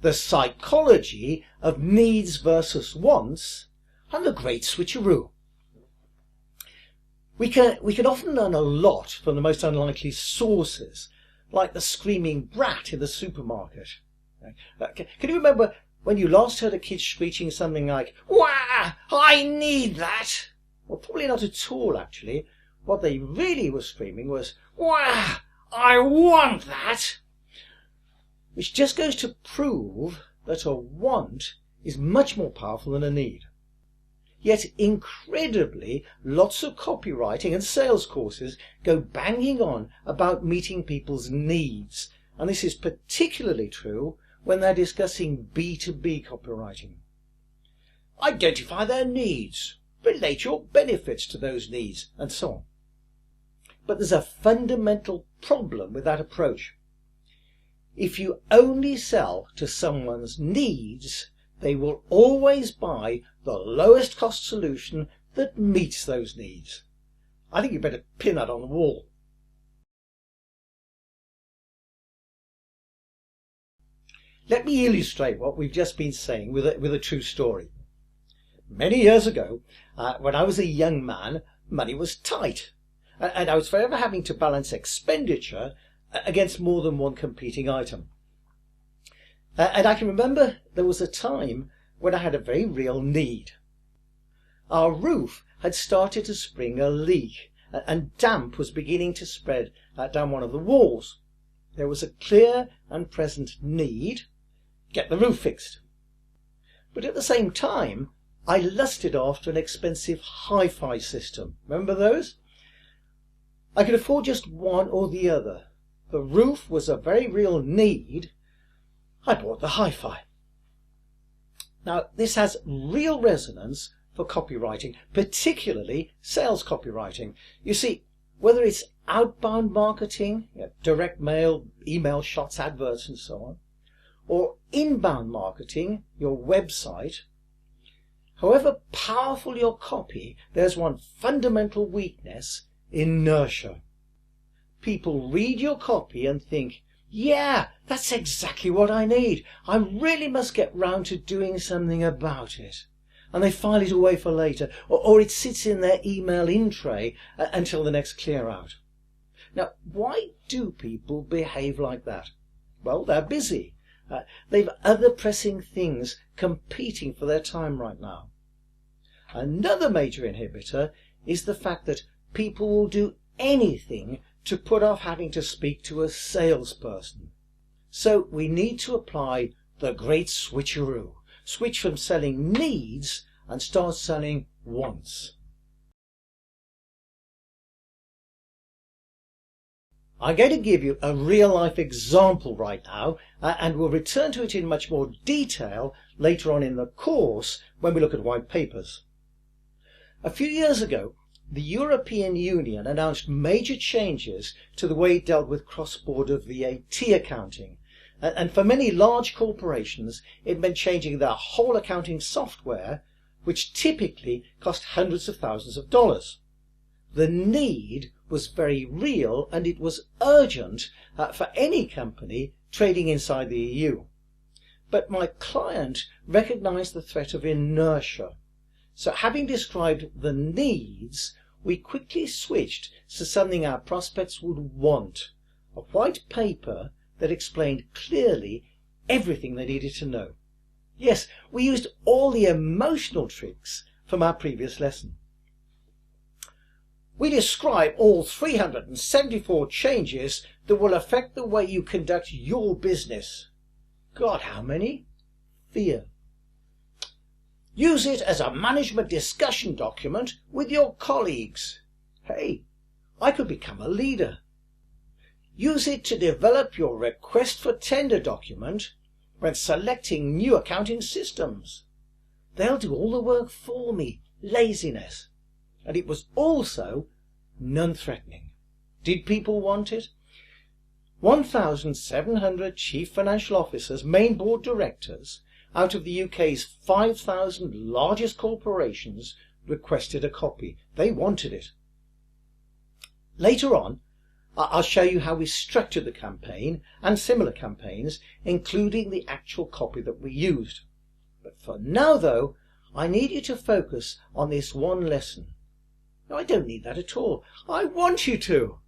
The Psychology of Needs versus Wants, and The Great Switcheroo. We can often learn a lot from the most unlikely sources, like the screaming brat in the supermarket. Can you remember when you last heard a kid screeching something like, "Wah! I need that"? Well, probably not at all, actually. What they really were screaming was, "Wah! I want that!" Which just goes to prove that a want is much more powerful than a need. Yet, incredibly, lots of copywriting and sales courses go banging on about meeting people's needs, and this is particularly true when they're discussing B2B copywriting. Identify their needs, relate your benefits to those needs, and so on. But there's a fundamental problem with that approach. If you only sell to someone's needs, they will always buy the lowest cost solution that meets those needs. I think you better pin that on the wall. Let me illustrate what we've just been saying with a true story. Many years ago, when I was a young man, money was tight, and I was forever having to balance expenditure against more than one competing item. And I can remember there was a time when I had a very real need. Our roof had started to spring a leak, and damp was beginning to spread down one of the walls. There was a clear and present need: get the roof fixed. But at the same time, I lusted after an expensive hi-fi system. Remember those? I could afford just one or the other. The roof was a very real need. I bought the hi-fi. Now, this has real resonance for copywriting, particularly sales copywriting. You see, whether it's outbound marketing, direct mail, email shots, adverts and so on, or inbound marketing, your website, however powerful your copy, there's one fundamental weakness: inertia. People read your copy and think, yeah, that's exactly what I need. I really must get round to doing something about it. And they file it away for later, or it sits in their email in tray until the next clear out. Now, why do people behave like that? Well, they're busy. They've other pressing things competing for their time right now. Another major inhibitor is the fact that people will do anything to put off having to speak to a salesperson. So we need to apply the great switcheroo. Switch from selling needs and start selling wants. I'm going to give you a real-life example right now, and we'll return to it in much more detail later on in the course when we look at white papers. A few years ago, the European Union announced major changes to the way it dealt with cross-border VAT accounting. And for many large corporations, it meant changing their whole accounting software, which typically cost hundreds of thousands of dollars. The need was very real, and it was urgent for any company trading inside the EU. But my client recognized the threat of inertia. So having described the needs, we quickly switched to something our prospects would want: a white paper that explained clearly everything they needed to know. Yes, we used all the emotional tricks from our previous lesson. We describe all 374 changes that will affect the way you conduct your business. God, how many? Fear. Use it as a management discussion document with your colleagues. Hey, I could become a leader. Use it to develop your request for tender document when selecting new accounting systems. They'll do all the work for me. Laziness. And it was also non-threatening. Did people want it? 1,700 chief financial officers, main board directors, out of the UK's 5,000 largest corporations requested a copy. They wanted it. Later on, I'll show you how we structured the campaign and similar campaigns, including the actual copy that we used. But for now, though, I need you to focus on this one lesson. No, I don't need that at all. I want you to.